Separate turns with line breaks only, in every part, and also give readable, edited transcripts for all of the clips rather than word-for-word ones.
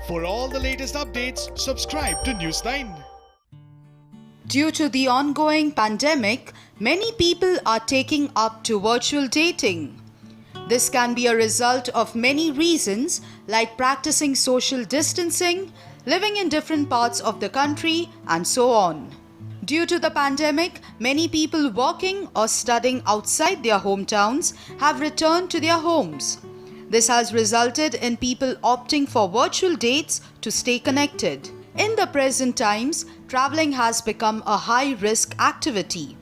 For all the latest updates, subscribe to News9.
Due to the ongoing pandemic, many people are taking up to virtual dating. This can be a result of many reasons like practicing social distancing, living in different parts of the country, and so on. Due to the pandemic, many people working or studying outside their hometowns have returned to their homes. This has resulted in people opting for virtual dates to stay connected. In the present times, traveling has become a high-risk activity.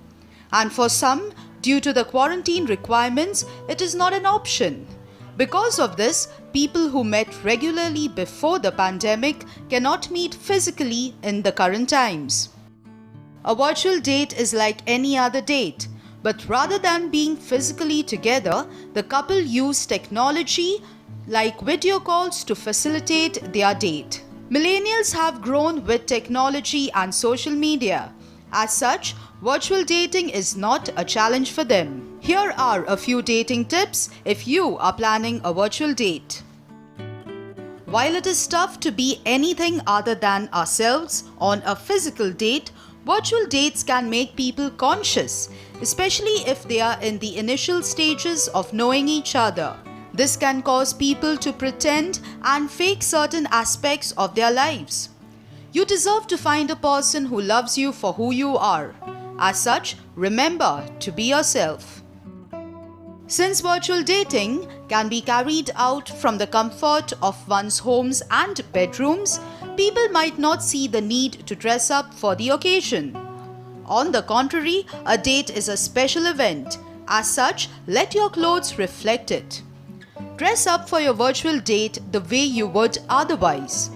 And for some, due to the quarantine requirements, it is not an option. Because of this, people who met regularly before the pandemic cannot meet physically in the current times. A virtual date is like any other date, but rather than being physically together, the couple use technology like video calls to facilitate their date. Millennials have grown with technology and social media. As such, virtual dating is not a challenge for them. Here are a few dating tips if you are planning a virtual date. While it is tough to be anything other than ourselves on a physical date, virtual dates can make people conscious, especially if they are in the initial stages of knowing each other. This can cause people to pretend and fake certain aspects of their lives. You deserve to find a person who loves you for who you are. As such, remember to be yourself. Since virtual dating can be carried out from the comfort of one's homes and bedrooms, people might not see the need to dress up for the occasion. On the contrary, a date is a special event. As such, let your clothes reflect it. Dress up for your virtual date the way you would otherwise.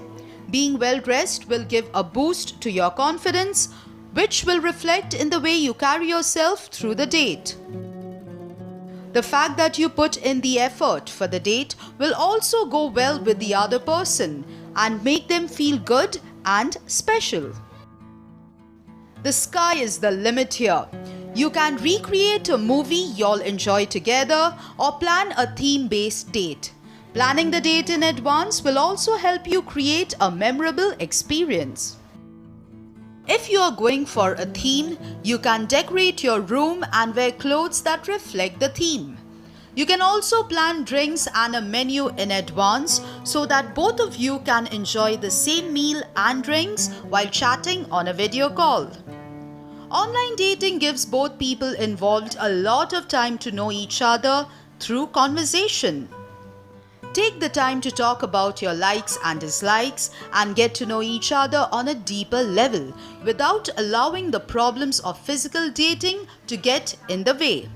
Being well dressed will give a boost to your confidence, which will reflect in the way you carry yourself through the date. The fact that you put in the effort for the date will also go well with the other person and make them feel good and special. The sky is the limit here. You can recreate a movie you'll enjoy together or plan a theme-based date. Planning the date in advance will also help you create a memorable experience. If you are going for a theme, you can decorate your room and wear clothes that reflect the theme. You can also plan drinks and a menu in advance so that both of you can enjoy the same meal and drinks while chatting on a video call. Online dating gives both people involved a lot of time to know each other through conversation. Take the time to talk about your likes and dislikes and get to know each other on a deeper level without allowing the problems of physical dating to get in the way.